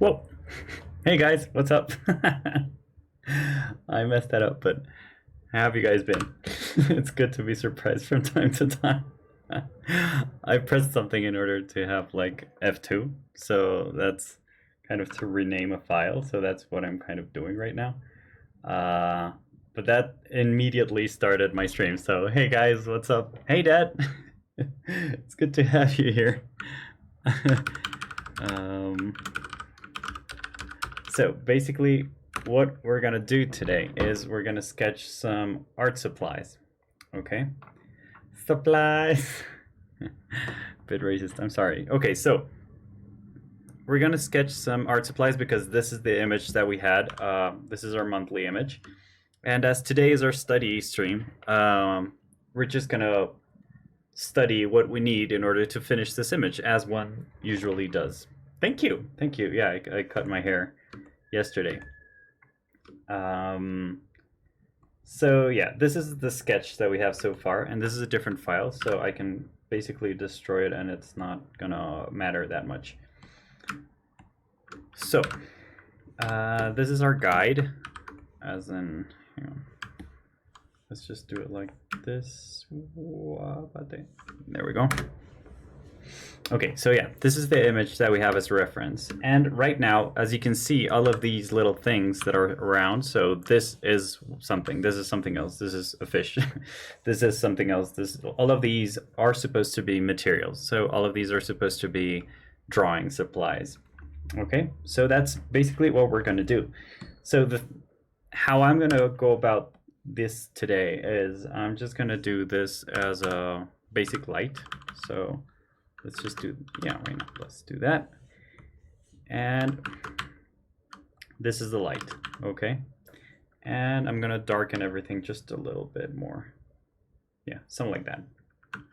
Whoa. Hey guys, what's up? I messed that up, but how have you guys been? It's good to be surprised from time to time. I pressed something in order to have like F2, so that's kind of to rename a file, so that's what I'm kind of doing right now. But that immediately started my stream, so hey guys, what's up? Hey Dad! It's good to have you here. So basically what we're gonna do today is we're gonna sketch some art supplies. Okay, supplies. Bit racist, I'm sorry. Okay, so we're gonna sketch some art supplies because this is the image that we had. This is our monthly image, and as today is our study stream, we're just gonna study what we need in order to finish this image, as one usually does. Thank you, thank you. Yeah, I cut my hair yesterday. So yeah, this is the sketch that we have so far, and this is a different file, so I can basically destroy it and it's not gonna matter that much. So this is our guide, as in, hang on. Let's just do it like this. There we go. Okay, so yeah, this is the image that we have as a reference. And right now, as you can see, all of these little things that are around, so this is something, this is something else, this is a fish, this is something else, all of these are supposed to be materials. So all of these are supposed to be drawing supplies. Okay, so that's basically what we're gonna do. So how I'm gonna go about this today is I'm just gonna do this as a basic light. So let's just do, yeah, why not? Let's do that. And this is the light, okay? And I'm gonna darken everything just a little bit more. Yeah, something like that.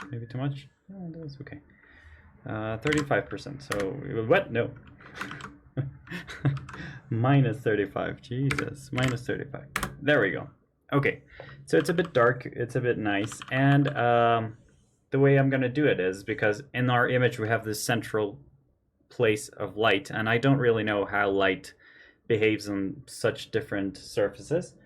Maybe too much? No, that's okay. 35%, so what? No. Minus 35, Jesus, minus 35. There we go. Okay, so it's a bit dark, it's a bit nice, and the way I'm going to do it is because in our image we have this central place of light, and I don't really know how light behaves on such different surfaces.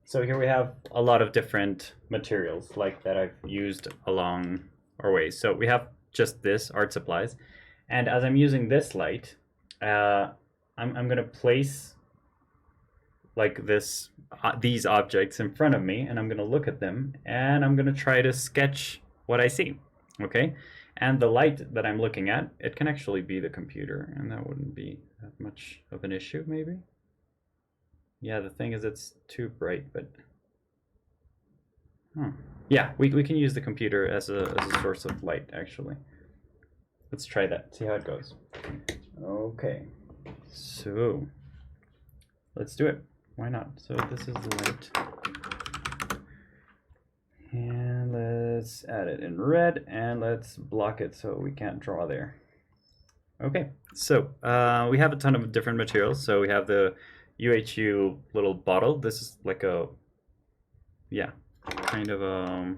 So here we have a lot of different materials like that I've used along our way. So we have just this, art supplies, and as I'm using this light, I'm going to place like this, these objects in front of me, and I'm going to look at them, and I'm going to try to sketch what I see, okay? And the light that I'm looking at, it can actually be the computer, and that wouldn't be that much of an issue, maybe? Yeah, the thing is it's too bright, but... Yeah, we can use the computer as a source of light, actually. Let's try that, see how it goes. Okay, so let's do it. Why not? So this is the light. And let's add it in red, and let's block it so we can't draw there. Okay, so we have a ton of different materials. So we have the UHU little bottle. This is like a, yeah, kind of a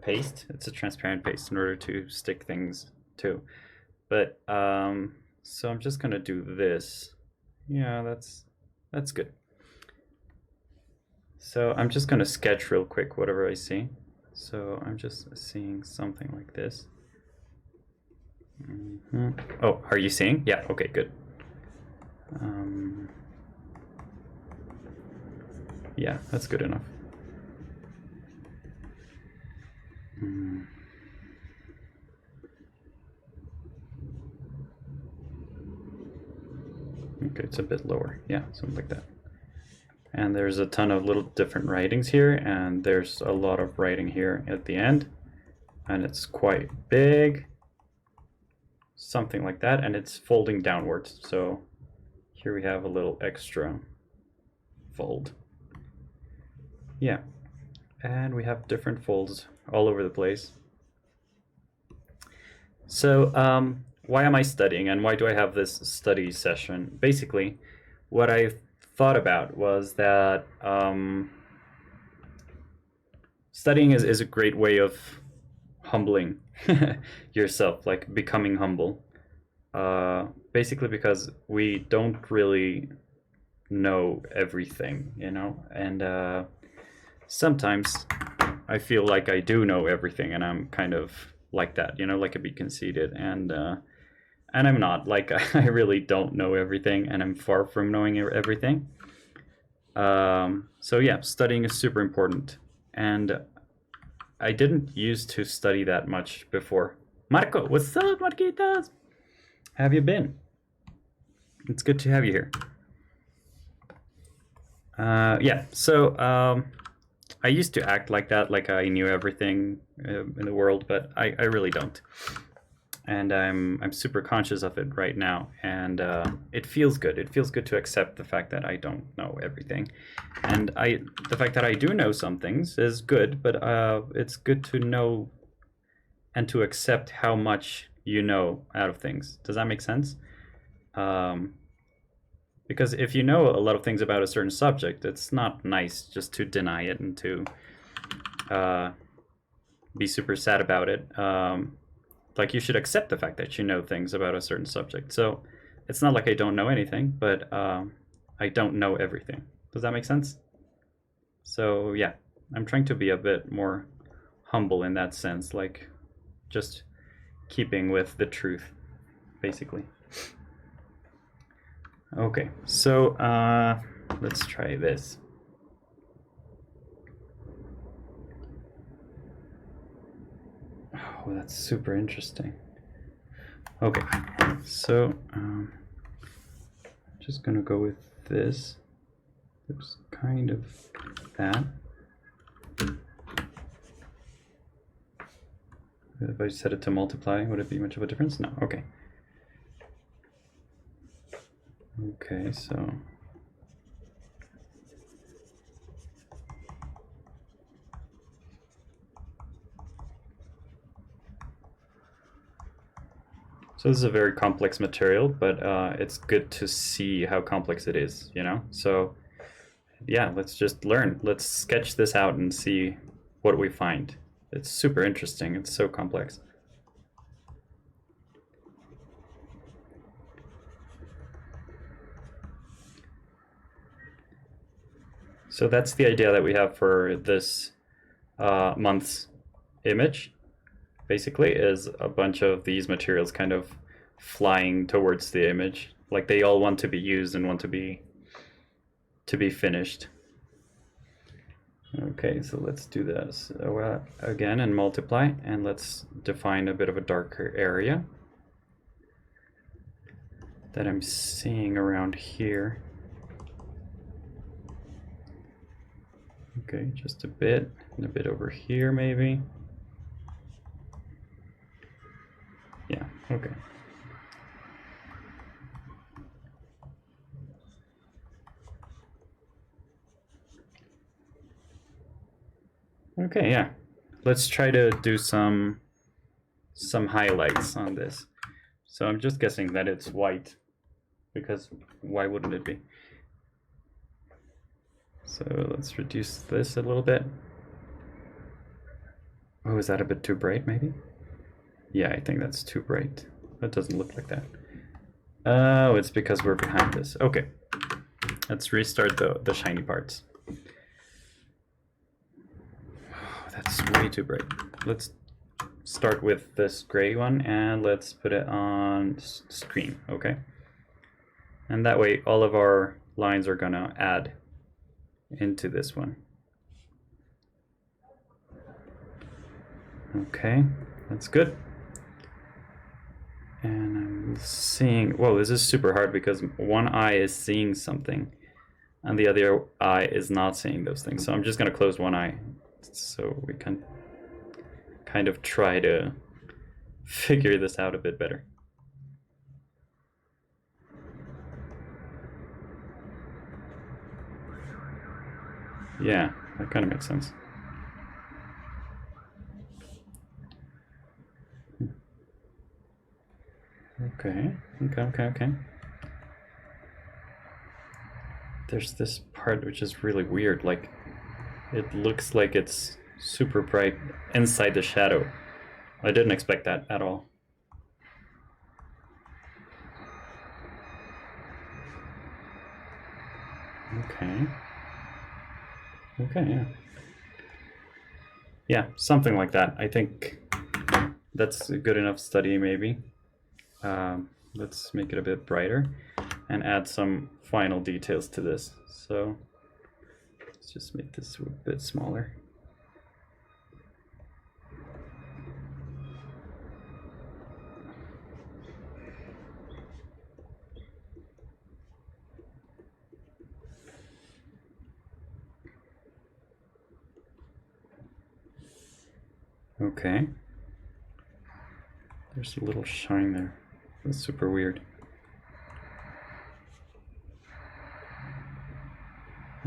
paste. It's a transparent paste in order to stick things to. But so I'm just gonna do this. Yeah, that's good. So I'm just going to sketch real quick whatever I see. So I'm just seeing something like this. Oh, are you seeing? Yeah, okay, good. Yeah, that's good enough. Okay, it's a bit lower. Yeah, something like that. And there's a ton of little different writings here, and there's a lot of writing here at the end, and it's quite big, something like that, and it's folding downwards. So here we have a little extra fold. Yeah, and we have different folds all over the place. So why am I studying, and why do I have this study session? Basically, what I thought about was that studying is a great way of humbling yourself, like becoming humble. basically because we don't really know everything, you know, and sometimes I feel like I do know everything, and I'm kind of like that, you know, like a bit conceited, and I'm not. Like, I really don't know everything, and I'm far from knowing everything. So yeah, studying is super important, and I didn't used to study that much before. Marco, what's up, Marquitas? How have you been? It's good to have you here. Yeah, so I used to act like that, like I knew everything in the world, but I really don't. And I'm super conscious of it right now, and it feels good. It feels good to accept the fact that I don't know everything, and the fact that I do know some things is good. But it's good to know and to accept how much you know out of things. Does that make sense? Because if you know a lot of things about a certain subject, it's not nice just to deny it and to be super sad about it. Like, you should accept the fact that you know things about a certain subject. So it's not like I don't know anything, but I don't know everything. Does that make sense? So yeah, I'm trying to be a bit more humble in that sense, like just keeping with the truth, basically. Okay, so let's try this. Oh, that's super interesting. Okay, so just gonna go with this. Looks kind of that. If I set it to multiply, would it be much of a difference? No, okay. Okay, so this is a very complex material, but it's good to see how complex it is, you know? So yeah, let's just learn. Let's sketch this out and see what we find. It's super interesting. It's so complex. So that's the idea that we have for this month's image. Basically, is a bunch of these materials kind of flying towards the image, like they all want to be used and want to be finished. Okay, so let's do this again and multiply, and let's define a bit of a darker area that I'm seeing around here. Okay, just a bit, and a bit over here maybe. Yeah, okay. Okay, yeah. Let's try to do some highlights on this. So I'm just guessing that it's white, because why wouldn't it be? So let's reduce this a little bit. Oh, is that a bit too bright, maybe? Yeah, I think that's too bright. That doesn't look like that. Oh, it's because we're behind this. Okay. Let's restart the shiny parts. Oh, that's way too bright. Let's start with this gray one, and let's put it on screen, okay? And that way all of our lines are gonna add into this one. Okay, that's good. And I'm seeing, whoa, this is super hard because one eye is seeing something and the other eye is not seeing those things. So I'm just gonna close one eye so we can kind of try to figure this out a bit better. Yeah, that kind of makes sense. Okay. There's this part which is really weird, like it looks like it's super bright inside the shadow. I didn't expect that at all. Okay. Okay, yeah. Yeah, something like that. I think that's a good enough study, maybe. Let's make it a bit brighter and add some final details to this. So let's just make this a bit smaller. Okay. There's a little shine there. That's super weird.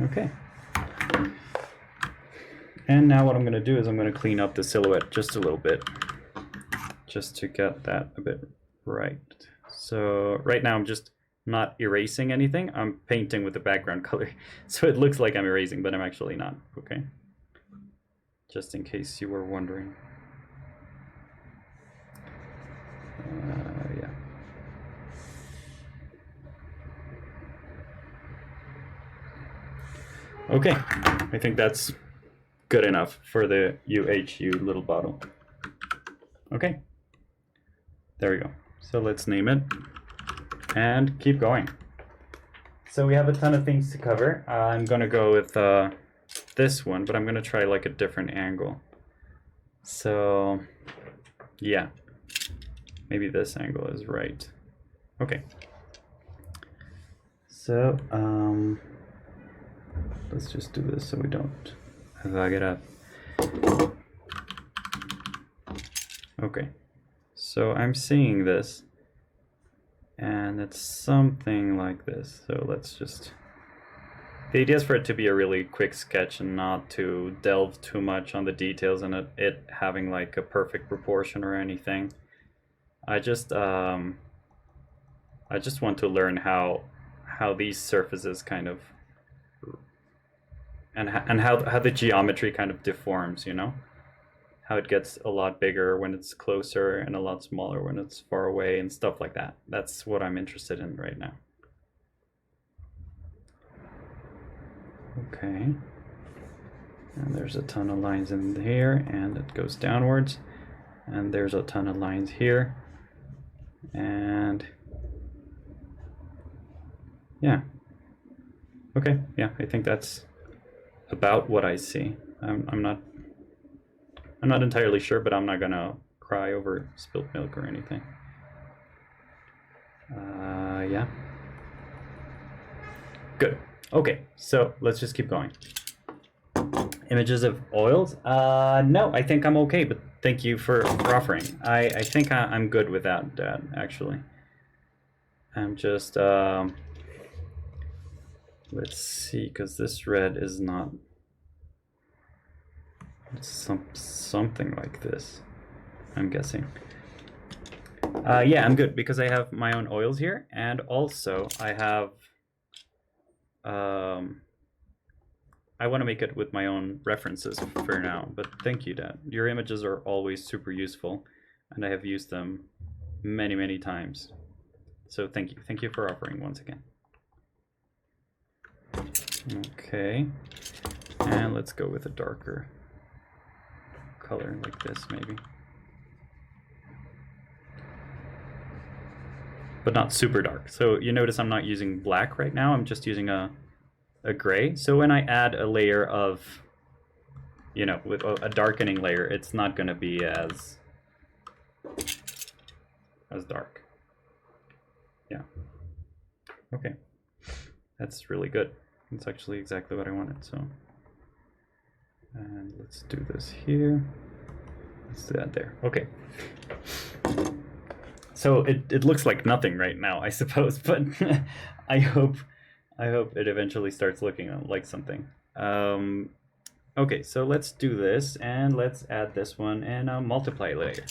Okay. And now what I'm going to do is I'm going to clean up the silhouette just a little bit, just to get that a bit right. So right now I'm just not erasing anything. I'm painting with the background color. So it looks like I'm erasing, but I'm actually not. Okay. Just in case you were wondering. Yeah. Okay, I think that's good enough for the UHU little bottle. Okay, there we go. So let's name it and keep going. So we have a ton of things to cover. I'm gonna go with this one, but I'm gonna try like a different angle. So yeah, maybe this angle is right. Okay. So let's just do this so we don't hug it up. Okay, so I'm seeing this, and it's something like this. So let's just, the idea is for it to be a really quick sketch and not to delve too much on the details and it having like a perfect proportion or anything. I just want to learn how these surfaces kind of and how the geometry kind of deforms, you know, how it gets a lot bigger when it's closer and a lot smaller when it's far away and stuff like that. That's what I'm interested in right now. Okay, and there's a ton of lines in here, and it goes downwards, and there's a ton of lines here, and yeah. Okay, yeah, I think that's about what I see. I'm not entirely sure, but I'm not gonna cry over spilt milk or anything. Yeah. Good. Okay, so let's just keep going. Images of oils? No, I think I'm okay, but thank you for offering. I think I'm good with that, Dad, actually. I'm just, let's see, because this red is not, it's something like this, I'm guessing. Yeah, I'm good because I have my own oils here, and also I have, I want to make it with my own references for now, but thank you, Dad. Your images are always super useful, and I have used them many, many times. So thank you. Thank you for offering once again. Okay, and let's go with a darker color like this, maybe. But not super dark. So you notice I'm not using black right now. I'm just using a gray. So when I add a layer of, you know, with a darkening layer, it's not going to be as dark. Yeah. Okay. That's really good. That's actually exactly what I wanted. So, and let's do this here. Let's do that there. Okay. So it looks like nothing right now, I suppose, but I hope it eventually starts looking like something. Okay, so let's do this, and let's add this one and a multiply layer.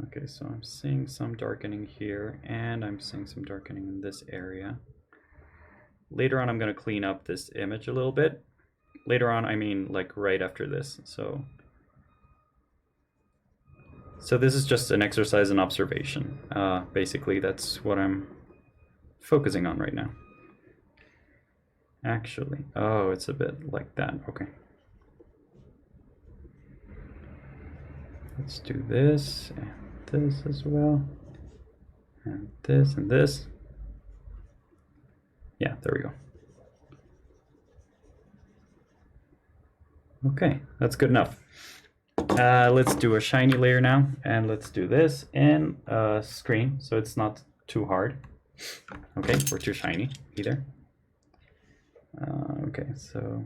Okay, so I'm seeing some darkening here, and I'm seeing some darkening in this area. Later on, I'm going to clean up this image a little bit. Later on, I mean like right after this. So this is just an exercise in observation. Basically, that's what I'm focusing on right now. Actually, oh, it's a bit like that. Okay. Let's do this and this as well. And this and this. Yeah, there we go. Okay, that's good enough. Let's do a shiny layer now, and let's do this in screen so it's not too hard. Okay, or too shiny either. Okay, so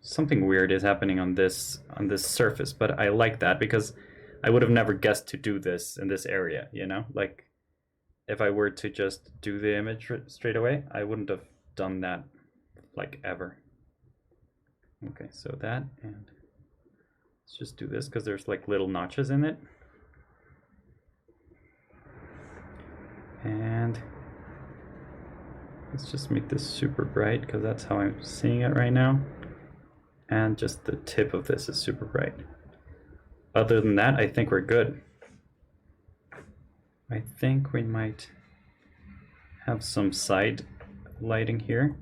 something weird is happening on this surface, but I like that because I would have never guessed to do this in this area, you know? Like, if I were to just do the image straight away, I wouldn't have done that, like, ever. Okay, so that, and let's just do this because there's like little notches in it. And let's just make this super bright because that's how I'm seeing it right now. And just the tip of this is super bright. Other than that, I think we're good. I think we might have some side lighting here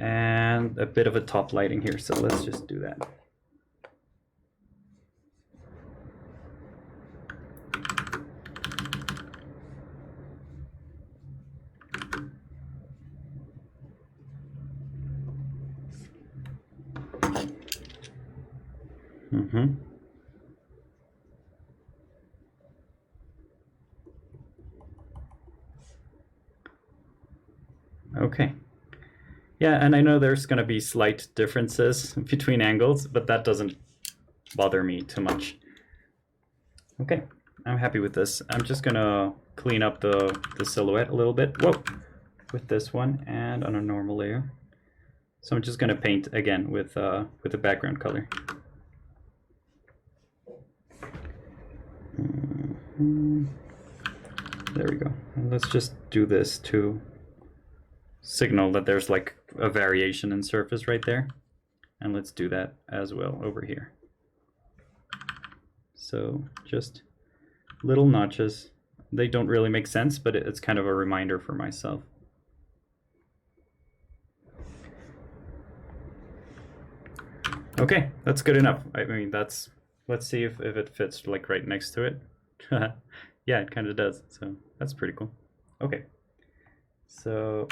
and a bit of a top lighting here. So let's just do that. Okay. Yeah, and I know there's going to be slight differences between angles, but that doesn't bother me too much. Okay, I'm happy with this. I'm just going to clean up the silhouette a little bit. Whoa! With this one and on a normal layer. So I'm just going to paint again with the background color. There we go. And let's just do this to signal that there's like a variation in surface right there. And let's do that as well over here. So just little notches. They don't really make sense, but it's kind of a reminder for myself. Okay, that's good enough. I mean, that's, let's see if it fits like right next to it. Yeah, it kind of does. So that's pretty cool. Okay. So,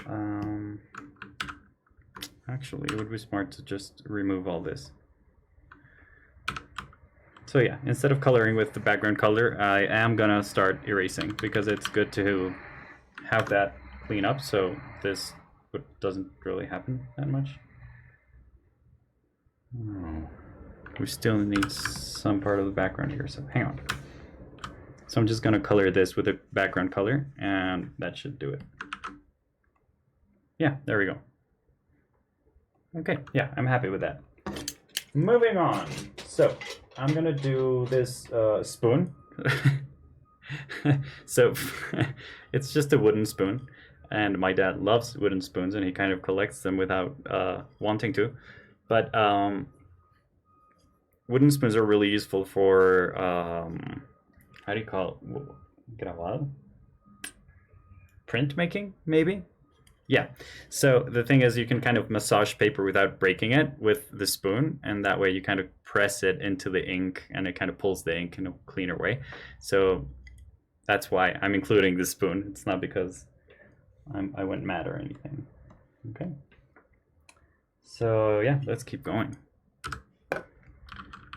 actually, it would be smart to just remove all this. So yeah, instead of coloring with the background color, I am gonna start erasing because it's good to have that clean up so this doesn't really happen that much. Oh, we still need some part of the background here, so hang on. So I'm just gonna color this with a background color, and that should do it. Yeah, there we go. Okay, yeah, I'm happy with that. Moving on. So I'm gonna do this spoon. So it's just a wooden spoon, and my dad loves wooden spoons, and he kind of collects them without wanting to. But wooden spoons are really useful for how do you call it? Grabado? Printmaking, maybe? Yeah. So the thing is, you can kind of massage paper without breaking it with the spoon, and that way you kind of press it into the ink, and it kind of pulls the ink in a cleaner way. So that's why I'm including the spoon. It's not because I went mad or anything. Okay. So yeah, let's keep going.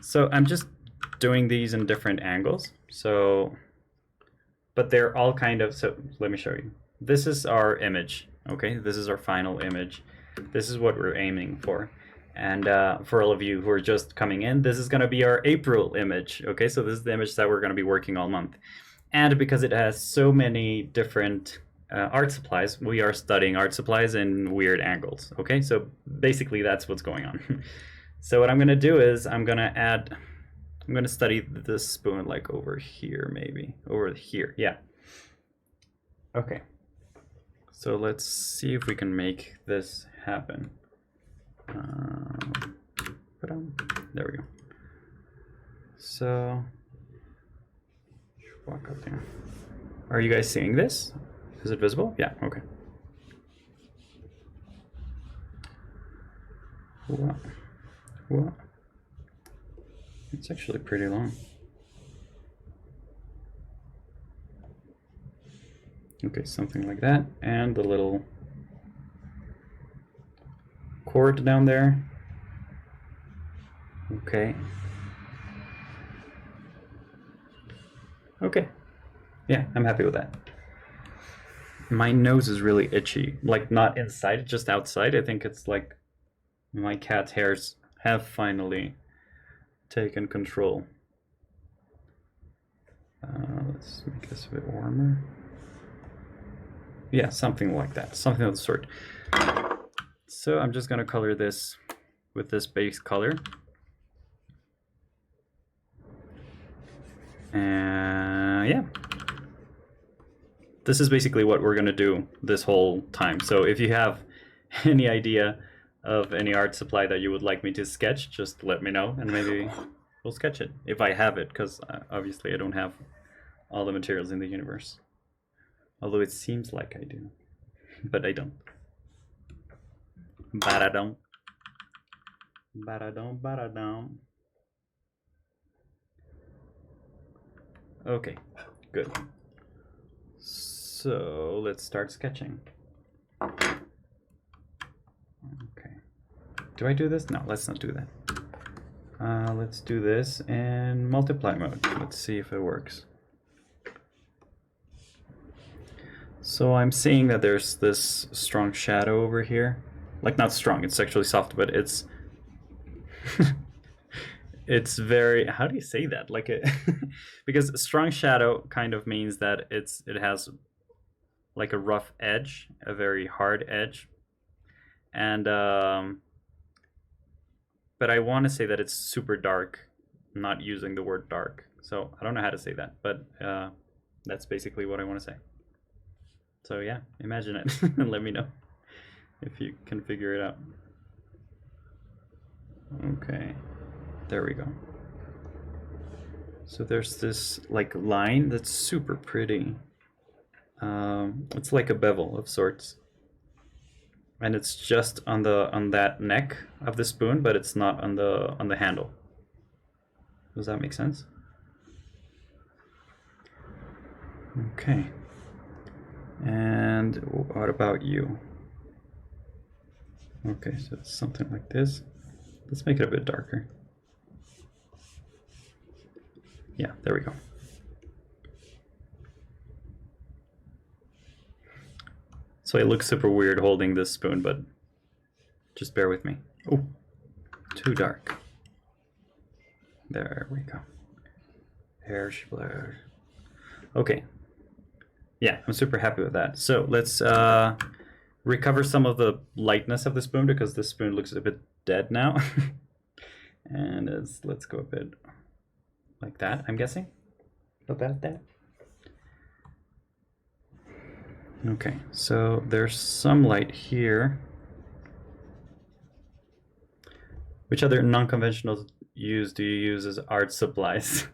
So I'm just doing these in different angles. So, but they're all kind of, so let me show you. This is our image. Okay, this is our final image. This is what we're aiming for. And for all of you who are just coming in, this is going to be our April image. Okay, so this is the image that we're going to be working all month. And because it has so many different art supplies, we are studying art supplies in weird angles. Okay, so basically that's what's going on. So what I'm going to do is I'm going to study this spoon like over here, maybe. Over here, yeah. Okay. So let's see if we can make this happen. There we go. So, walk up there. Are you guys seeing this? Is it visible? Yeah, okay. What? What? It's actually pretty long. Okay, something like that. And the little cord down there. Okay. Okay. Yeah, I'm happy with that. My nose is really itchy. Like, not inside, just outside. I think it's like my cat's hairs have finally taken control. Let's make this a bit warmer. Yeah, something like that. Something of the sort. So I'm just going to color this with this base color. And yeah. This is basically what we're going to do this whole time. So if you have any idea of any art supply that you would like me to sketch, just let me know and maybe we'll sketch it if I have it, because obviously I don't have all the materials in the universe. Although it seems like I do, but I don't. But I don't. But I don't. But I don't. Okay, good. So let's start sketching. Okay. Do I do this? No, let's not do that. Let's do this in multiply mode. Let's see if it works. So I'm seeing that there's this strong shadow over here. Like, not strong, it's actually soft, but it's it's very, how do you say that? Like it because strong shadow kind of means that it has like a rough edge, a very hard edge. And but I want to say that it's super dark, not using the word dark. So I don't know how to say that, but that's basically what I want to say. So yeah, imagine it and let me know if you can figure it out. Okay, there we go. So there's this like line that's super pretty. It's like a bevel of sorts. And it's just on that neck of the spoon, but it's not on the handle. Does that make sense? Okay. And what about you? Okay, so it's something like this. Let's make it a bit darker. Yeah, there we go. So it looks super weird holding this spoon, but just bear with me. Oh, too dark. There we go. Hair's blurred. Okay. Yeah, I'm super happy with that. So let's recover some of the lightness of the spoon, because this spoon looks a bit dead now. And let's go a bit like that, I'm guessing. About that. Okay, so there's some light here. Which other non-conventional use do you use as art supplies?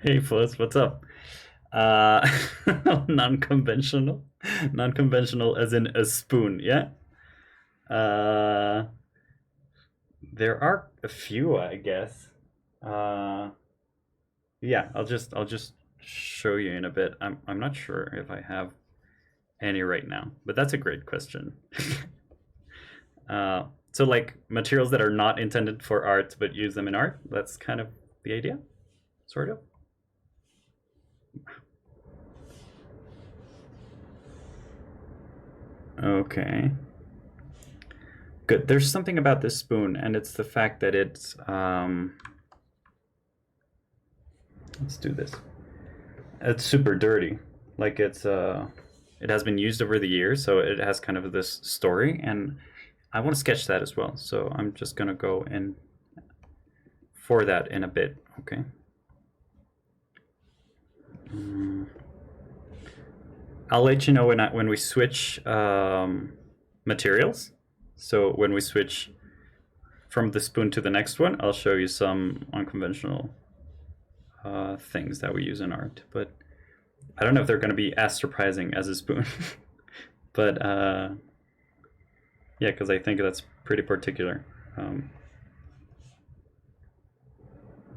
Hey, Fuss, what's up? Non-conventional? Non-conventional as in a spoon, yeah? There are a few, I guess. Yeah, I'll just show you in a bit. I'm not sure if I have any right now, but that's a great question. So like materials that are not intended for art but use them in art, that's kind of the idea, sort of. Okay. Good. There's something about this spoon, and it's the fact that it's let's do this. It's super dirty. Like it has been used over the years, so it has kind of this story, and I want to sketch that as well. So I'm just gonna go in for that in a bit. Okay. I'll let you know when we switch materials. So when we switch from the spoon to the next one, I'll show you some unconventional things that we use in art. But I don't know if they're going to be as surprising as a spoon. But yeah, because I think that's pretty particular.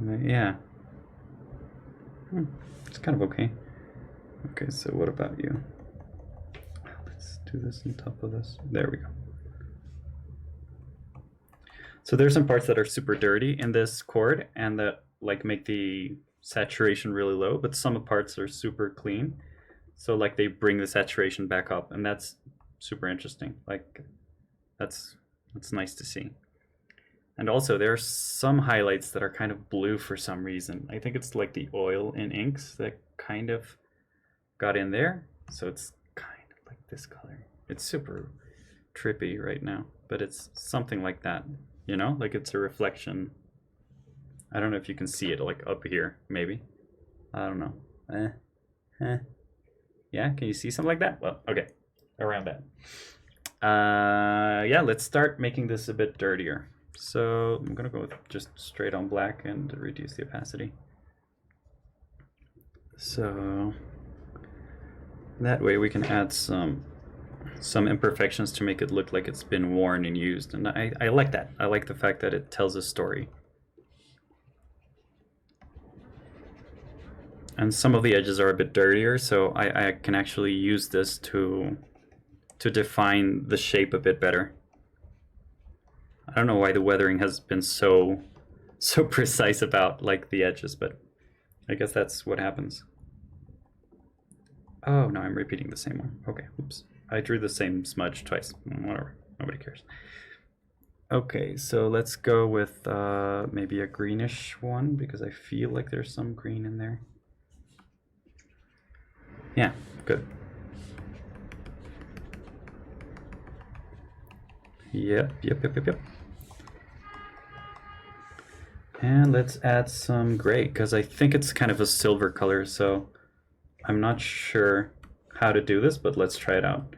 Yeah. It's kind of okay. Okay, so what about you? Let's do this on top of this. There we go. So there's some parts that are super dirty in this chord and that like make the saturation really low, but some parts are super clean. So like they bring the saturation back up, and that's super interesting. Like that's nice to see. And also there are some highlights that are kind of blue for some reason. I think it's like the oil in inks that kind of got in there. So it's kind of like this color. It's super trippy right now, but it's something like that, you know, like it's a reflection. I don't know if you can see it like up here, maybe. I don't know. Yeah, can you see something like that? Well, okay, around that. Yeah, let's start making this a bit dirtier. So I'm gonna go with just straight on black and reduce the opacity. So that way we can add some imperfections to make it look like it's been worn and used. And I like that. I like the fact that it tells a story. And some of the edges are a bit dirtier, so I can actually use this to define the shape a bit better. I don't know why the weathering has been so precise about like the edges, but I guess that's what happens. Oh no, I'm repeating the same one. Okay, oops. I drew the same smudge twice. Whatever, nobody cares. Okay, so let's go with maybe a greenish one because I feel like there's some green in there. Yeah, good. Yep. And let's add some gray because I think it's kind of a silver color, so I'm not sure how to do this, but let's try it out.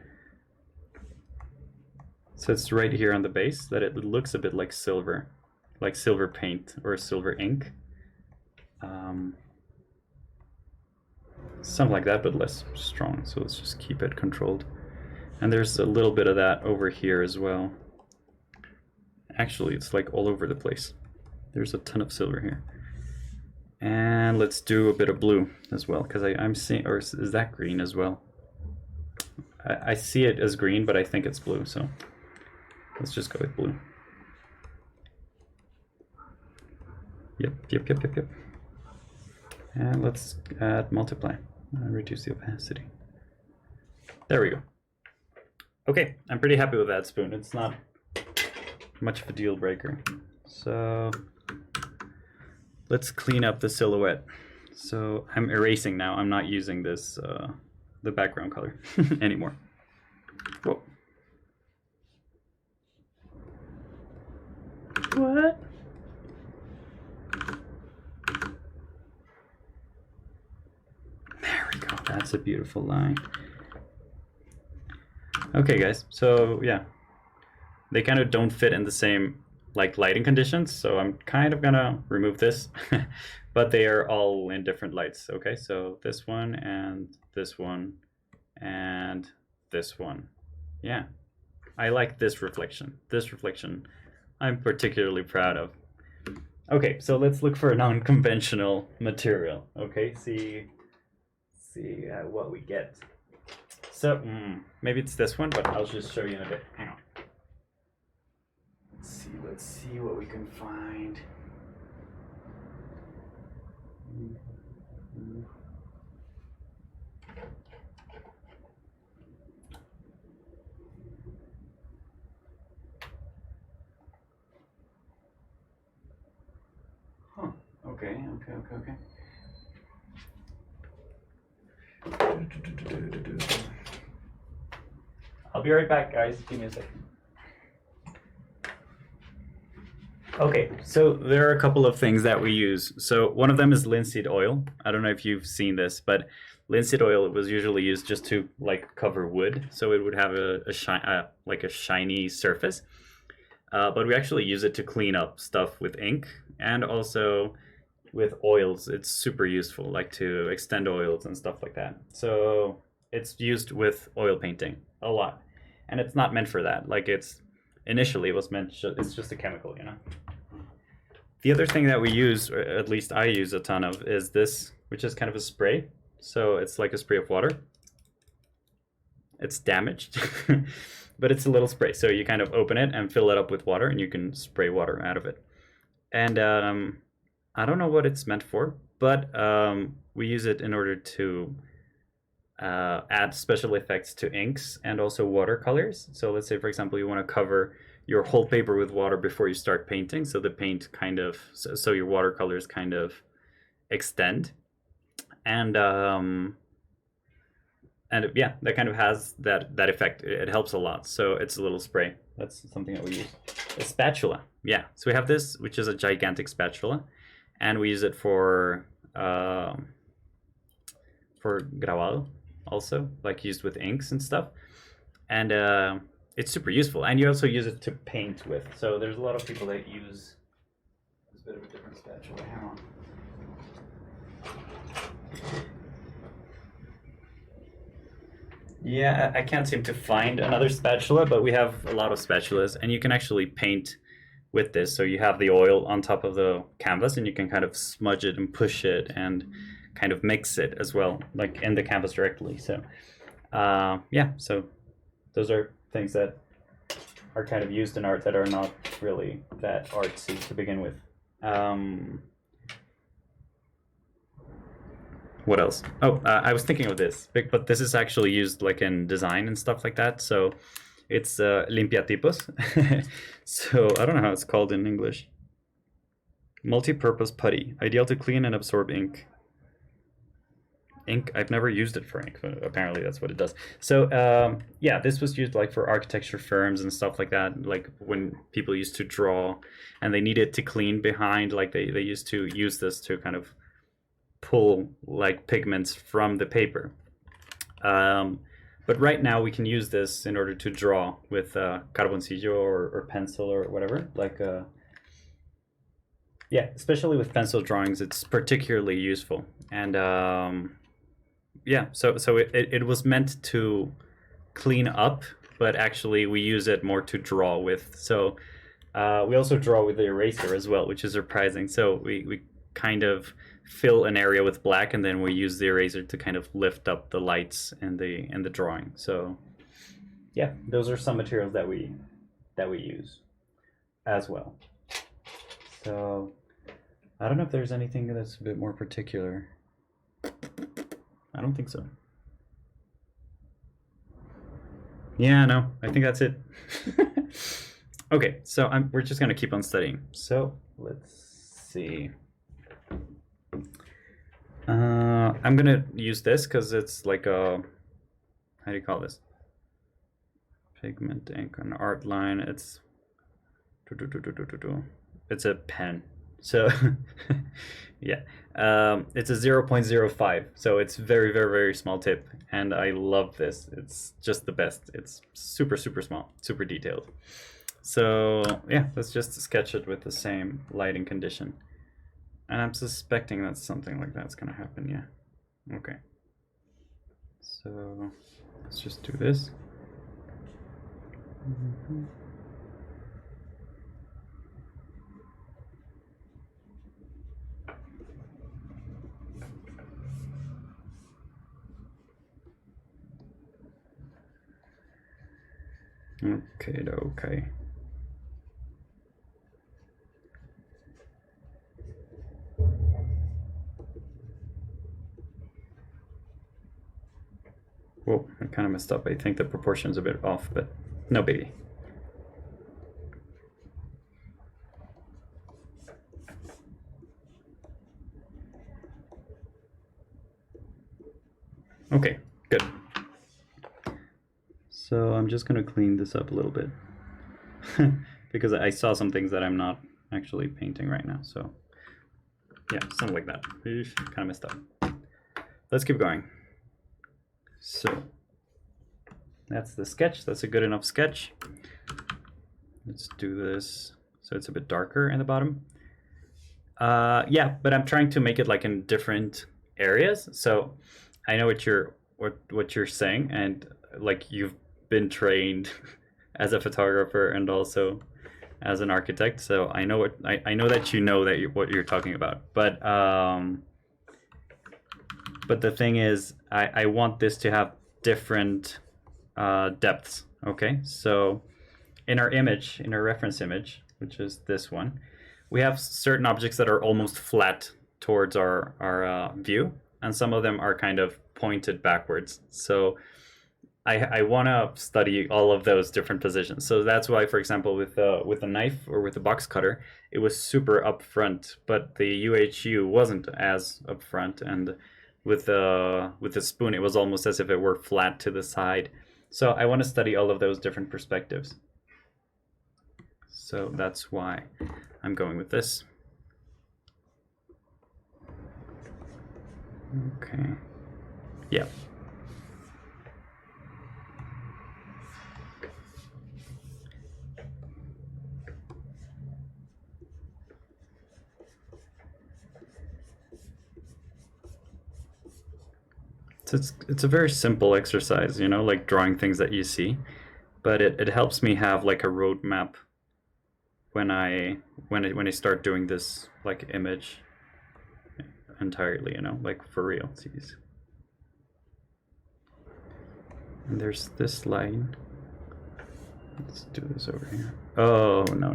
So it's right here on the base that it looks a bit like silver paint or silver ink. Something like that, but less strong. So let's just keep it controlled. And there's a little bit of that over here as well. Actually, it's like all over the place. There's a ton of silver here. And let's do a bit of blue as well, because I'm seeing, or is that green as well? I see it as green, but I think it's blue, so let's just go with blue. Yep. And let's add multiply and reduce the opacity. There we go. Okay, I'm pretty happy with that spoon. It's not much of a deal breaker. So let's clean up the silhouette. So I'm erasing now. I'm not using this the background color anymore. Whoa. What? There we go. That's a beautiful line. Okay, guys. So yeah, they kind of don't fit in the same like lighting conditions. So I'm kind of gonna remove this, but they are all in different lights. Okay, so this one and this one and this one. Yeah, I like this reflection. This reflection I'm particularly proud of. Okay, so let's look for a non-conventional material. Okay, see what we get. So maybe it's this one, but I'll just show you in a bit. Hang on. Let's see what we can find. Huh. Okay. I'll be right back, guys. Give me a second. Okay, so there are a couple of things that we use. So one of them is linseed oil. I don't know if you've seen this, but linseed oil was usually used just to like cover wood, so it would have a shiny surface. But we actually use it to clean up stuff with ink, and also with oils. It's super useful, like to extend oils and stuff like that. So it's used with oil painting a lot, and it's not meant for that. Like it's initially it was meant, it's just a chemical, you know. The other thing that we use, or at least I use a ton of, is this, which is kind of a spray. So it's like a spray of water. It's damaged, but it's a little spray. So you kind of open it and fill it up with water, and you can spray water out of it. And I don't know what it's meant for, but we use it in order to add special effects to inks and also watercolors. So let's say, for example, you want to cover your whole paper with water before you start painting, so the paint kind of, so your watercolors kind of extend. And yeah, that kind of has that effect. It helps a lot. So it's a little spray. That's something that we use. A spatula. Yeah. So we have this, which is a gigantic spatula, and we use it for grabado also, like used with inks and stuff. And it's super useful. And you also use it to paint with. So there's a lot of people that use this bit of a different spatula. Hang on. Yeah, I can't seem to find another spatula, but we have a lot of spatulas, and you can actually paint with this. So you have the oil on top of the canvas, and you can kind of smudge it and push it and kind of mix it as well, like in the canvas directly. So yeah, so those are things that are kind of used in art that are not really that artsy to begin with. What else? Oh, I was thinking of this, but this is actually used like in design and stuff like that. So it's limpiatipos. So I don't know how it's called in English. Multi-purpose putty, ideal to clean and absorb ink. Ink, I've never used it for ink, but apparently that's what it does. So yeah, this was used like for architecture firms and stuff like that, like when people used to draw and they needed to clean behind, like they used to use this to kind of pull like pigments from the paper. But right now we can use this in order to draw with carboncillo or pencil or whatever, like yeah, especially with pencil drawings, it's particularly useful. And yeah, so it was meant to clean up, but actually we use it more to draw with. So we also draw with the eraser as well, which is surprising. So we kind of fill an area with black, and then we use the eraser to kind of lift up the lights in the drawing. So yeah, those are some materials that we use as well. So I don't know if there's anything that's a bit more particular. I don't think so. Yeah, no, I think that's it. Okay, so we're just gonna keep on studying. So let's see. I'm gonna use this because it's like a, how do you call this? Pigment ink on art line. It's a pen. So yeah, it's a 0.05, so it's very, very, very small tip, and I love this. It's just the best. It's super, super small, super detailed. So yeah, let's just sketch it with the same lighting condition. And I'm suspecting that something like that's gonna happen, yeah. Okay. So let's just do this. Okay. Whoa, I kind of messed up. I think the proportion's a bit off, but no biggie. Okay, good. So I'm just going to clean this up a little bit because I saw some things that I'm not actually painting right now. So yeah, something like that. Kind of messed up. Let's keep going. So that's the sketch. That's a good enough sketch. Let's do this so it's a bit darker in the bottom. Yeah, but I'm trying to make it like in different areas. So I know what you're saying, and like you've been trained as a photographer and also as an architect, so I know what I know that you know that what you're talking about. But the thing is, I want this to have different depths. Okay, so in our image, in our reference image, which is this one, we have certain objects that are almost flat towards our view, and some of them are kind of pointed backwards. So I want to study all of those different positions. So that's why, for example, with a knife or with a box cutter, it was super up front, but the UHU wasn't as up front, and with the spoon, it was almost as if it were flat to the side. So I want to study all of those different perspectives. So that's why I'm going with this. Okay. Yeah. So it's a very simple exercise, you know, like drawing things that you see, but it helps me have like a roadmap when I start doing this like image entirely, you know, like for real. And there's this line. Let's do this over here. Oh, no.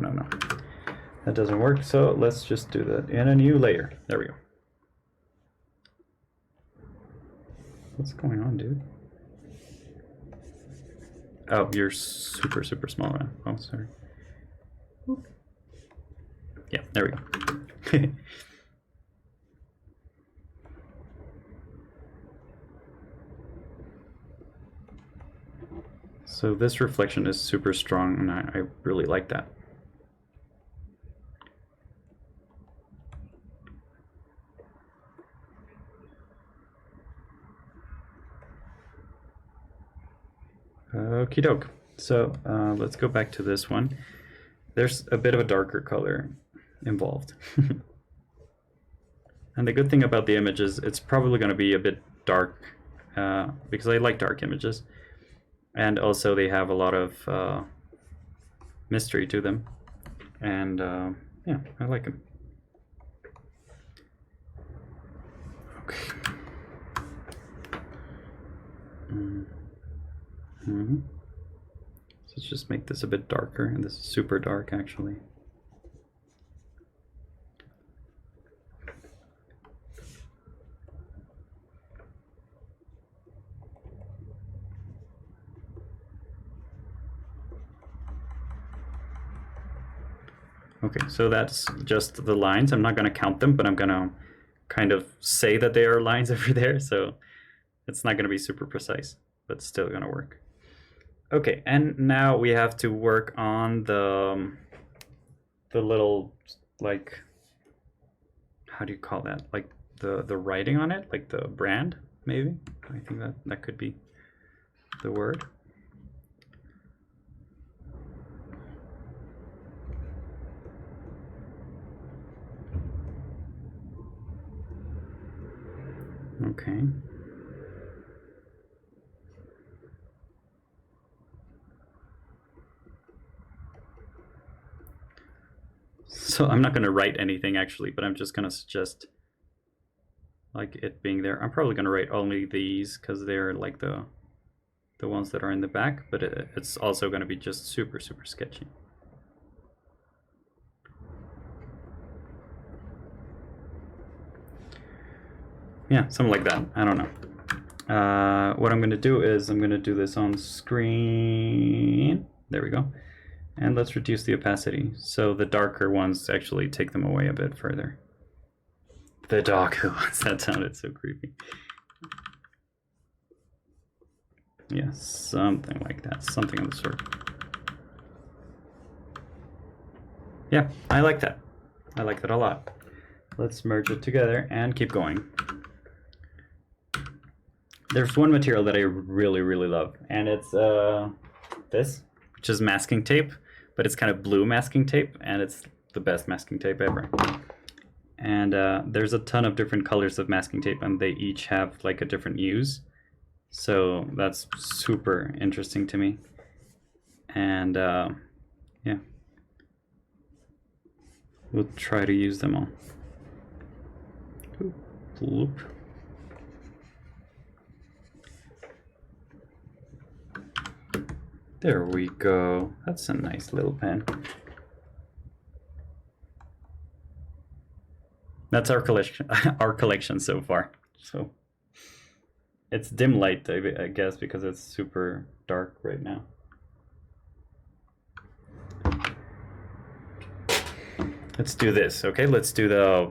That doesn't work, so let's just do that in a new layer. There we go. What's going on, dude? Oh, you're super small, man. Oh, sorry. Yeah, there we go. So this reflection is super strong, and I really like that. Okie doke. So let's go back to this one. There's a bit of a darker color involved. And the good thing about the image is it's probably going to be a bit dark because I like dark images. And also they have a lot of mystery to them. And yeah, I like them. Okay. So let's just make this a bit darker, and this is super dark actually. Okay, so that's just the lines. I'm not going to count them, but I'm going to kind of say that they are lines over there, so it's not going to be super precise, but still going to work. Okay, and now we have to work on the little, like, how do you call that? Like the writing on it, like the brand, maybe? I think that could be the word. Okay. So I'm not going to write anything actually, but I'm just going to suggest like it being there. I'm probably going to write only these because they're like the ones that are in the back, but it's also going to be just super sketchy. Yeah, something like that. I don't know. What I'm going to do is I'm going to do this on screen. There we go. And let's reduce the opacity. So the darker ones actually take them away a bit further. The darker ones, that sounded so creepy. Yeah, something like that. Something of the sort. Yeah, I like that. I like that a lot. Let's merge it together and keep going. There's one material that I really love, and it's this, which is masking tape, but it's kind of blue masking tape, and it's the best masking tape ever. And there's a ton of different colors of masking tape, and they each have like a different use. So that's super interesting to me. and yeah, we'll try to use them all. Loop. There we go. That's a nice little pen. That's our collection. Our collection so far. So it's dim light, I guess, because it's super dark right now. Let's do this, okay? Let's do the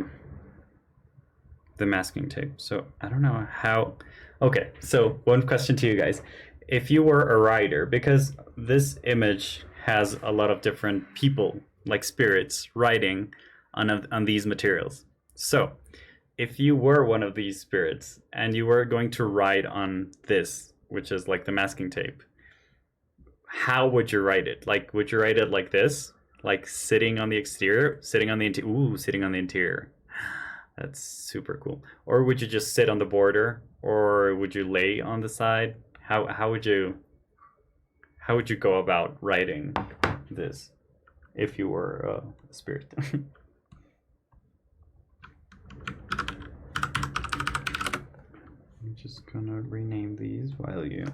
masking tape. So I don't know how. Okay, so one question to you guys. If you were a writer, because this image has a lot of different people, like spirits, writing on these materials. So if you were one of these spirits and you were going to write on this, which is like the masking tape, how would you write it? Like, would you write it like this? Like sitting on the exterior, sitting on the interior? Ooh, sitting on the interior. That's super cool. Or would you just sit on the border, or would you lay on the side? How would you go about writing this if you were a spirit? I'm just gonna rename these while you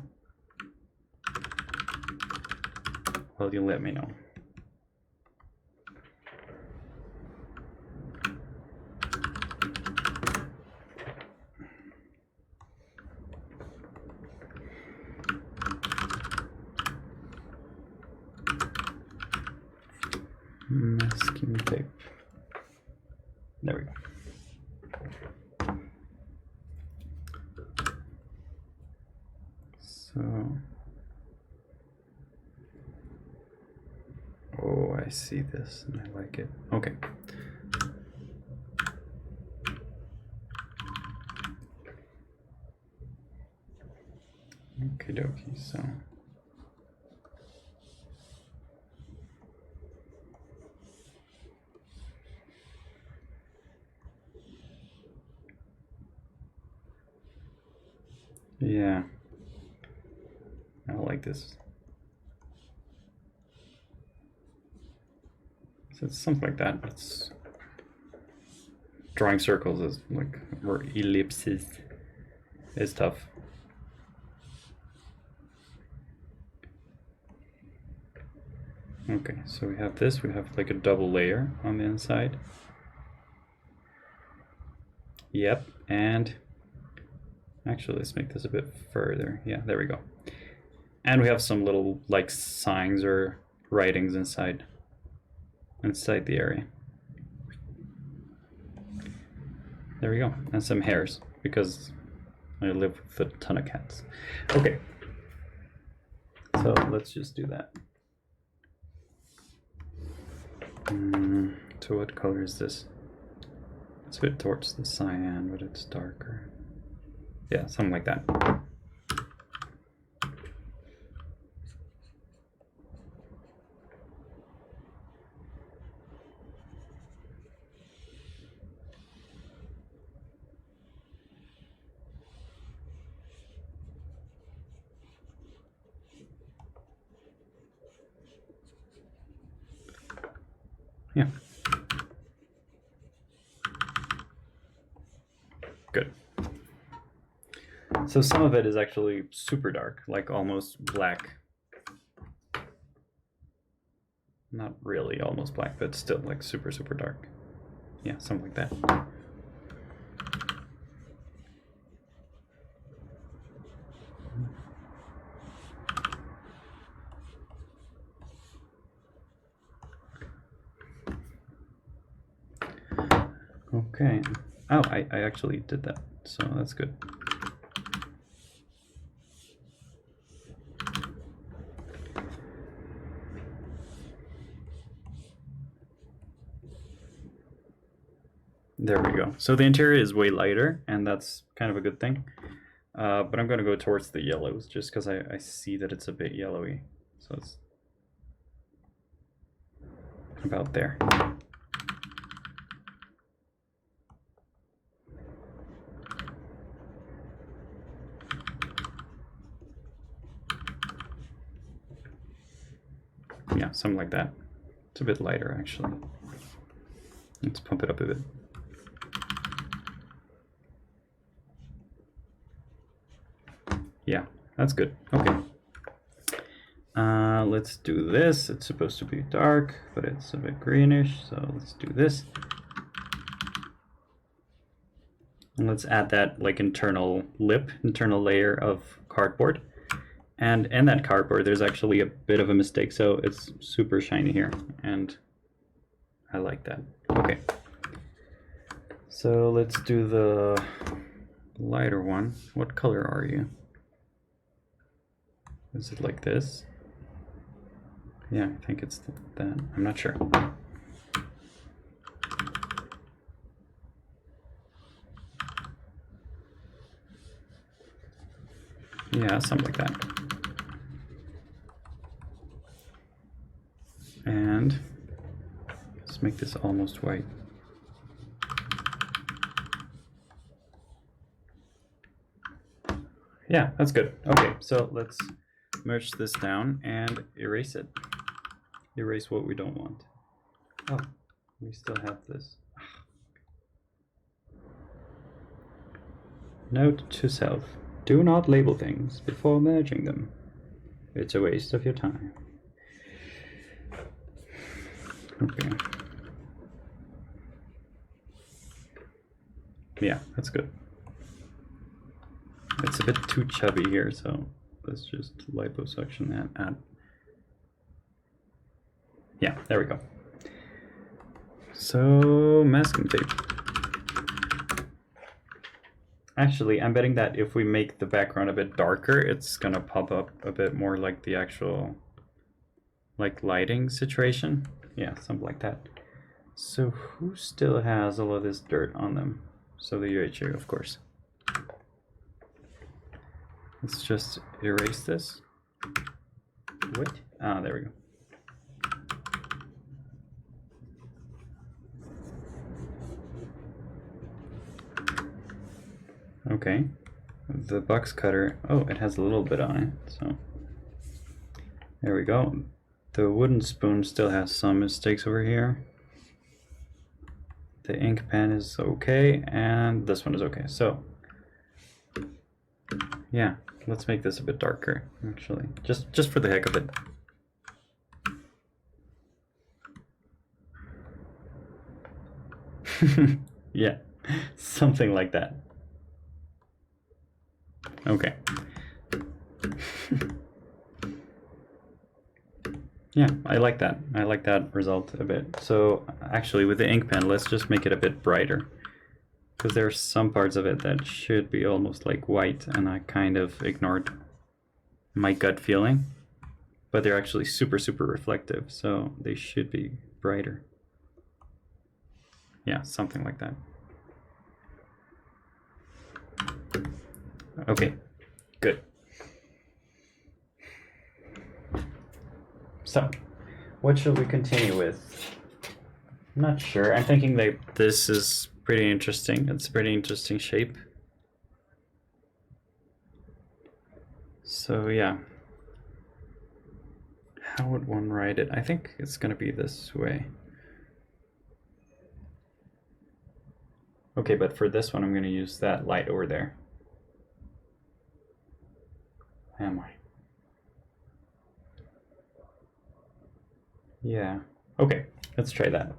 let me know. Masking tape. There we go. So, oh, I see this and I like it. Okay. Okie dokie, so. Yeah, I like this. So it's something like that. It's drawing circles is like, or ellipses is tough. Okay, so we have this. We have like a double layer on the inside. Yep, and actually, let's make this a bit further. Yeah, there we go. And we have some little like signs or writings inside the area. There we go. And some hairs, because I live with a ton of cats. Okay. So let's just do that. So what color is this? It's a bit towards the cyan, but it's darker. Yeah, something like that. Yeah. Good. So some of it is actually super dark, like almost black. Not really almost black, but still like super, super dark. Yeah, something like that. Okay. Oh, I actually did that, so that's good. There we go. So the interior is way lighter, and that's kind of a good thing. But I'm going to go towards the yellows, just because I see that it's a bit yellowy. So it's about there. Yeah, something like that. It's a bit lighter, actually. Let's pump it up a bit. Yeah, that's good. Okay. Let's do this. It's supposed to be dark, but it's a bit greenish, so let's do this. And let's add that like internal layer of cardboard. And in that cardboard, there's actually a bit of a mistake, so it's super shiny here, and I like that. Okay. So let's do the lighter one. What color are you? Is it like this? Yeah, I think it's that. I'm not sure. Yeah, something like that. And let's make this almost white. Yeah, that's good. Okay, so let's merge this down and erase it. Erase what we don't want. Oh, we still have this. Note to self. Do not label things before merging them. It's a waste of your time. Okay. Yeah, that's good. It's a bit too chubby here, so let's just liposuction that out. Yeah, there we go. So, masking tape. Actually, I'm betting that if we make the background a bit darker, it's gonna pop up a bit more like the actual like lighting situation. Yeah, something like that. So who still has all of this dirt on them? So the UHU, of course. Let's just erase this. Wait. Ah, there we go. Okay. The box cutter, oh, it has a little bit on it, so there we go. The wooden spoon still has some mistakes over here. The ink pen is okay, and this one is okay. So, yeah, let's make this a bit darker, actually, just for the heck of it. Yeah, something like that. Okay. Yeah, I like that. I like that result a bit. So actually with the ink pen, let's just make it a bit brighter, because there's some parts of it that should be almost like white, and I kind of ignored my gut feeling, but they're actually super, super reflective, so they should be brighter. Yeah, something like that. Okay, good. So, what should we continue with? I'm not sure. I'm thinking that this is pretty interesting. It's a pretty interesting shape. So yeah. How would one write it? I think it's going to be this way. Okay, but for this one, I'm going to use that light over there. Am I? Yeah. Okay, let's try that.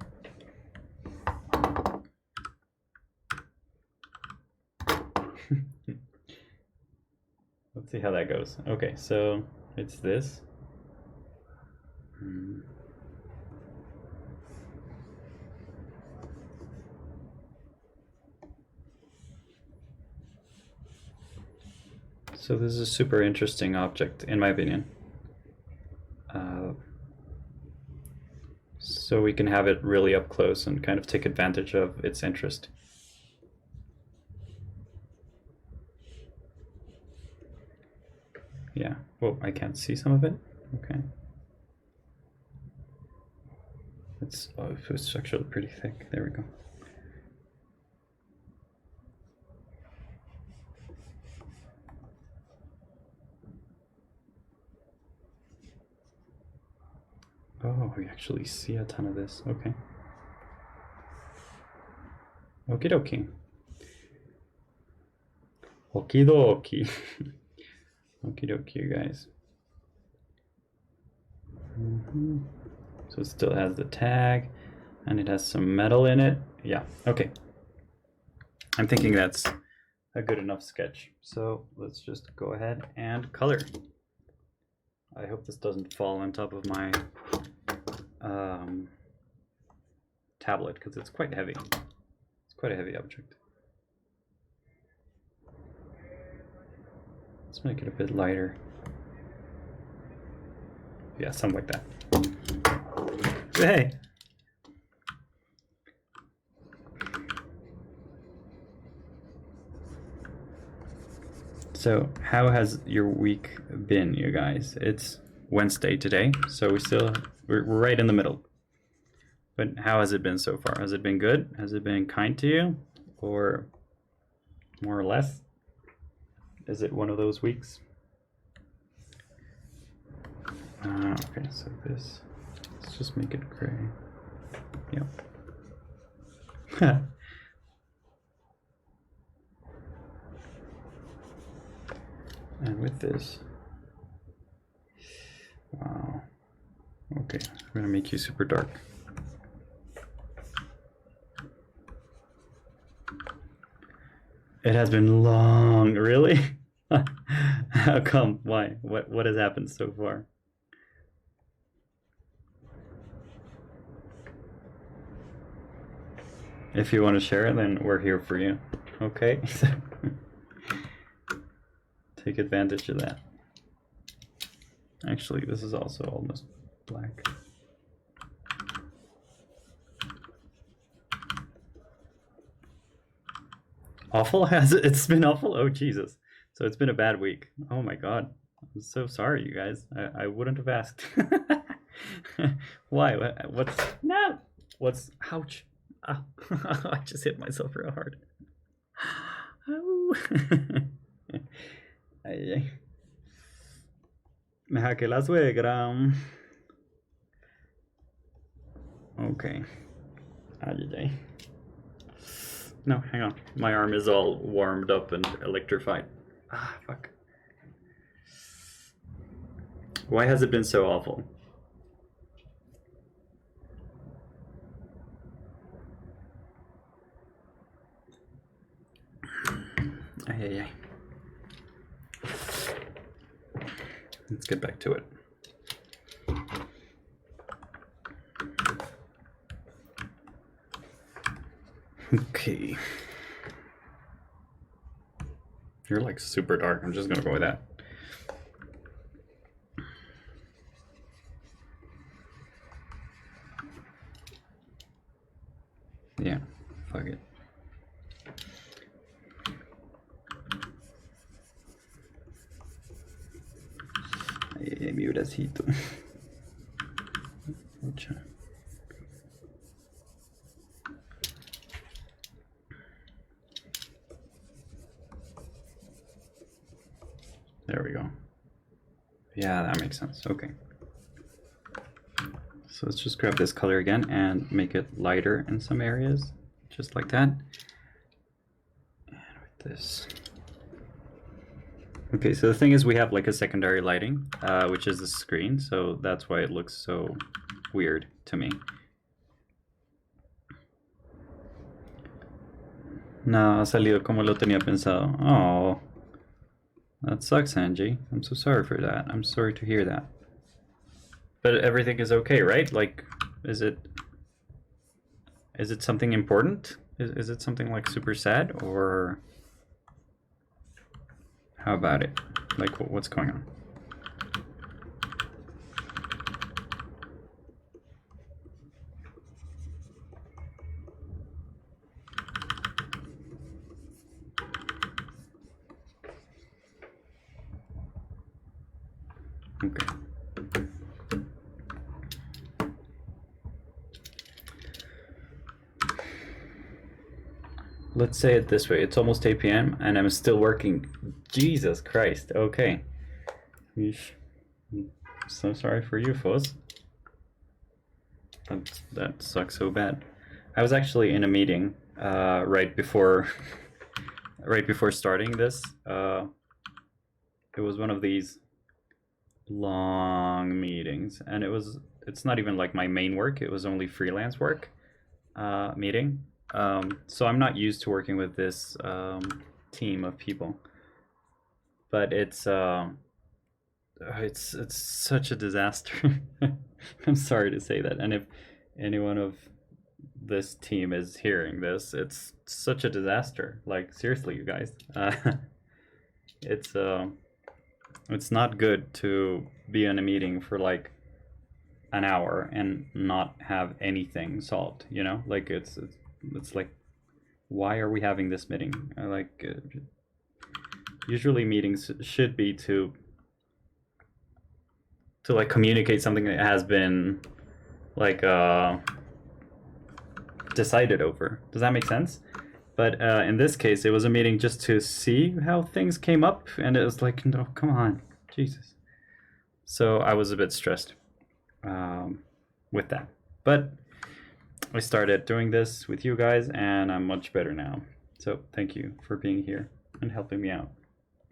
Let's see how that goes. Okay, so it's this. So this is a super interesting object, in my opinion. So we can have it really up close and kind of take advantage of its interest. Yeah. Oh, I can't see some of it. Okay. It's actually pretty thick. There we go. Oh, we actually see a ton of this. Okay. Okie dokie. Okie dokie. Okie dokie, you guys. So it still has the tag and it has some metal in it. Yeah, okay. I'm thinking that's a good enough sketch. So let's just go ahead and color. I hope this doesn't fall on top of my tablet because it's quite heavy. It's quite a heavy object. Let's make it a bit lighter. Yeah, something like that. Hey! So, how has your week been, you guys? It's Wednesday today, so we're right in the middle. But how has it been so far? Has it been good? Has it been kind to you? Or more or less? Is it one of those weeks? Okay, so this, let's just make it gray. Yep. And with this, wow. Okay, I'm gonna make you super dark. It has been long, really? How come? Why? What has happened so far? If you want to share it, then we're here for you. Okay? Take advantage of that. Actually, this is also almost black. Awful? It's been awful? Oh, Jesus. So it's been a bad week. Oh my God. I'm so sorry, you guys. I wouldn't have asked. Why? What's... No! What's... Ouch. Oh. I just hit myself real hard. Oh. Ay. Me hackeé la suegra. Okay. Ay, ay. No, hang on. My arm is all warmed up and electrified. Ah, fuck. Why has it been so awful? Ay, ay, ay. Let's get back to it. Okay. You're like super dark. I'm just gonna go with that. Yeah, fuck it. Mi bracito. Mucho. There we go. Yeah, that makes sense. Okay. So let's just grab this color again and make it lighter in some areas, just like that. And with this. Okay, so the thing is we have like a secondary lighting, which is the screen, so that's why it looks so weird to me. No, ha salido como lo tenía pensado. Oh, that sucks, Angie. I'm so sorry for that. I'm sorry to hear that. But everything is okay, right? Like, is it something important? Is it something like super sad, or how about it? Like, what's going on? Okay. Let's say it this way. It's almost 8 p.m. and I'm still working. Jesus Christ. Okay. Yeesh. So sorry for you, folks. That sucks so bad. I was actually in a meeting right before starting this. It was one of these long meetings, and it's not even like my main work. It was only freelance work meeting. So I'm not used to working with this team of people, but it's such a disaster. I'm sorry to say that, and if anyone of this team is hearing this, it's such a disaster. Like, seriously, you guys. It's not good to be in a meeting for like an hour and not have anything solved, you know? Like, it's like, why are we having this meeting? Usually meetings should be to like communicate something that has been like decided over. Does that make sense? But in this case, it was a meeting just to see how things came up, and it was like, no, come on, Jesus. So I was a bit stressed with that. But I started doing this with you guys, and I'm much better now. So thank you for being here and helping me out.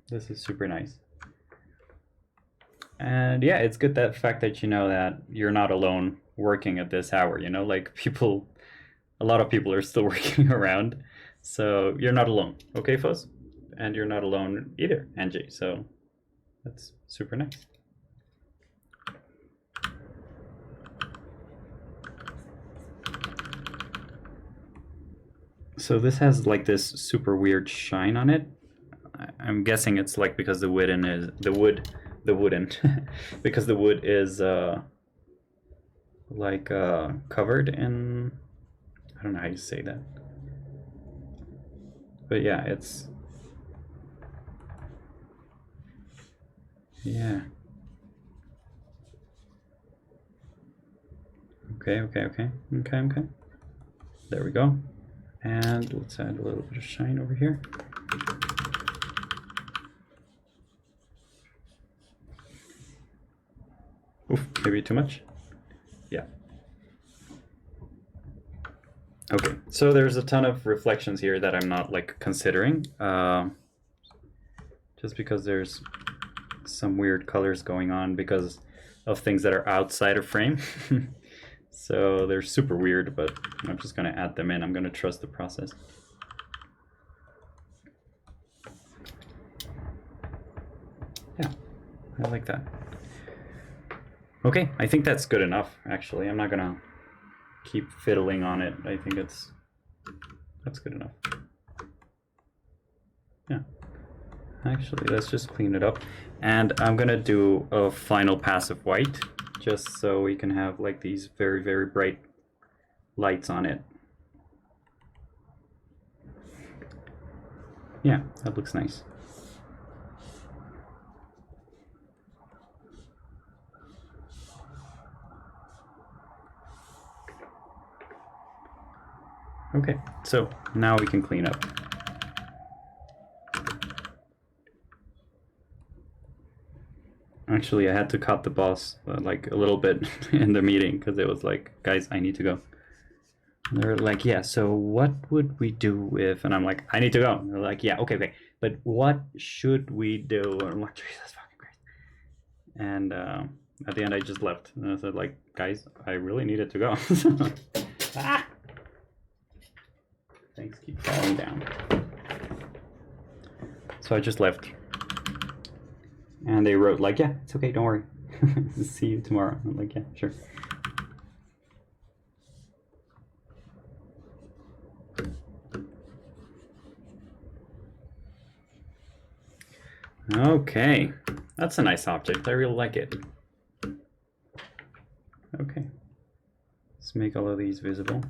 This is super nice. And yeah, it's good that fact that you know that you're not alone working at this hour, you know, like a lot of people are still working around. So you're not alone, okay, Fuzz? And you're not alone either, Angie. So that's super nice. So this has like this super weird shine on it. I'm guessing it's like because the wood because the wood is like covered in, I don't know how you say that. But yeah, it's, yeah. Okay. There we go. And let's add a little bit of shine over here. Oof, maybe too much? Yeah. Okay, so there's a ton of reflections here that I'm not like considering, just because there's some weird colors going on because of things that are outside of frame. So they're super weird, but I'm just gonna add them in. I'm gonna trust the process. Yeah, I like that. Okay, I think that's good enough, actually. I'm not gonna keep fiddling on it. I think that's good enough. Yeah. Actually, let's just clean it up. And I'm gonna do a final pass of white, just so we can have like these very, very bright lights on it. Yeah, that looks nice. Okay, so now we can clean up. Actually, I had to cut the boss like a little bit in the meeting because it was like, guys, I need to go. And they're like, yeah, so what would we do if, and I'm like, I need to go. And they're like, yeah, okay, but what should we do? And I'm like, Jesus fucking Christ. And at the end, I just left. And I said, like, guys, I really needed to go. Ah! Things keep falling down. So I just left. And they wrote like, yeah, it's okay, don't worry. See you tomorrow. I'm like, yeah, sure. Okay, that's a nice object. I really like it. Okay, let's make all of these visible.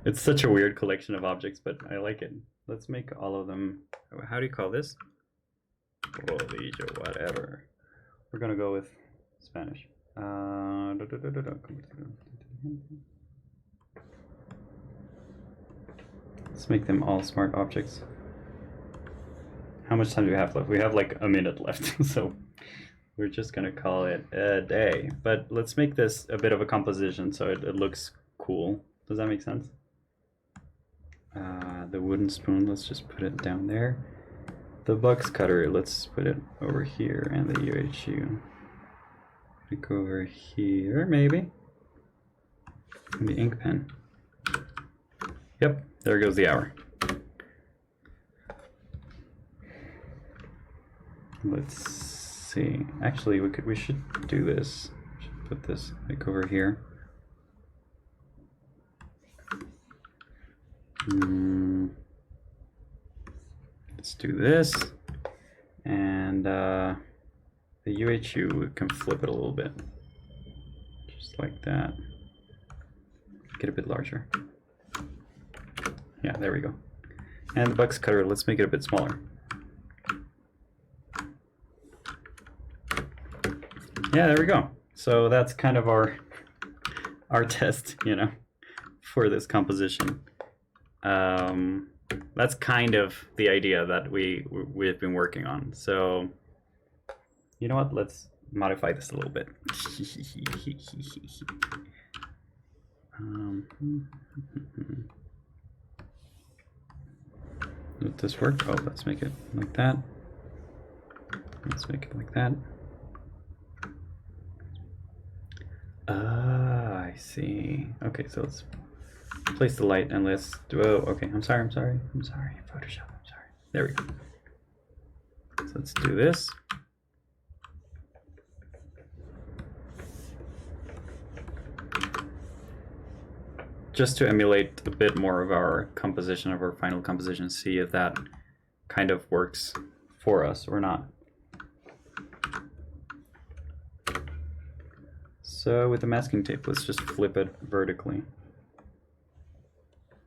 It's such a weird collection of objects, but I like it. Let's make all of them. How do you call this? Whatever. We're gonna go with Spanish. Let's make them all smart objects. How much time do we have left? We have like a minute left, so we're just gonna call it a day. But let's make this a bit of a composition so it looks cool. Does that make sense? The wooden spoon, let's just put it down there. The box cutter, let's put it over here, and the UHU. Go over here, maybe. And the ink pen. Yep, there goes the hour. Let's see. Actually, we should do this. We should put this like over here. Let's do this, and the UHU, we can flip it a little bit, just like that. Get a bit larger. Yeah, there we go. And the box cutter, let's make it a bit smaller. Yeah, there we go. So that's kind of our test, you know, for this composition. That's kind of the idea that we've been working on. So, you know what? Let's modify this a little bit. Would this work? Oh, let's make it like that. Let's make it like that. Ah, I see. Okay, so let's place the light and let's do. Oh, okay. I'm sorry. Photoshop. I'm sorry. There we go. So let's do this. Just to emulate a bit more of our composition, of our final composition, see if that kind of works for us or not. So with the masking tape, let's just flip it vertically.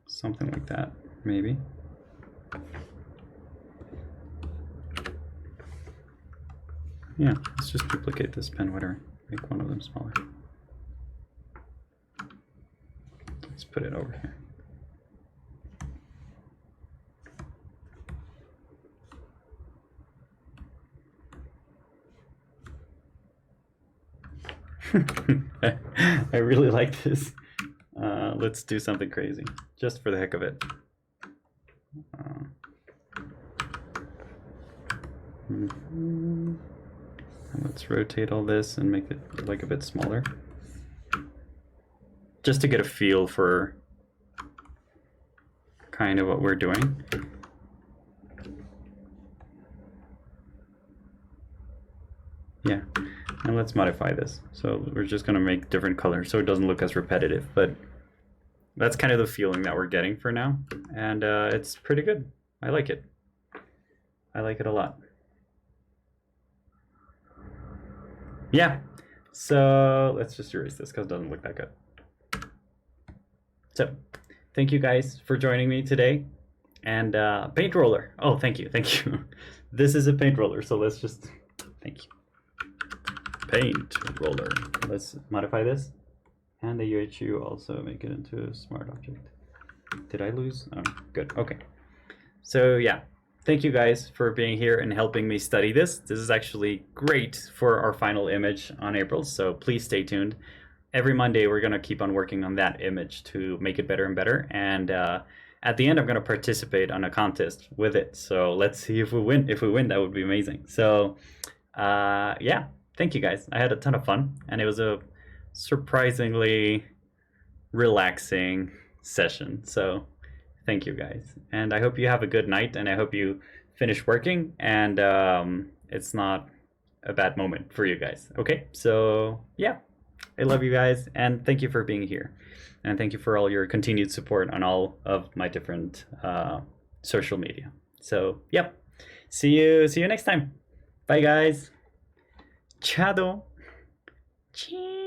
Something like that, maybe. Yeah, let's just duplicate this pen, whatever. Make one of them smaller. Let's put it over here. I really like this. Let's do something crazy, just for the heck of it. And let's rotate all this and make it like a bit smaller, just to get a feel for kind of what we're doing. Yeah, and let's modify this. So we're just going to make different colors so it doesn't look as repetitive, but that's kind of the feeling that we're getting for now, and it's pretty good. I like it. I like it a lot. Yeah, so let's just erase this because it doesn't look that good. So thank you guys for joining me today. And paint roller. Oh, thank you. This is a paint roller, so let's just, thank you. Paint roller. Let's modify this. And the UHU, also make it into a smart object. Did I lose? Oh, good. Okay. So yeah, thank you guys for being here and helping me study this. This is actually great for our final image on April, so please stay tuned. Every Monday, we're going to keep on working on that image to make it better and better. And at the end, I'm going to participate on a contest with it. So let's see if we win. If we win, that would be amazing. So yeah, thank you guys. I had a ton of fun, and it was a surprisingly relaxing session. So thank you guys. And I hope you have a good night, and I hope you finish working and it's not a bad moment for you guys. Okay, so yeah. I love you guys, and thank you for being here. And thank you for all your continued support on all of my different social media. So, yep. See you next time. Bye, guys. Ciao. Ciao.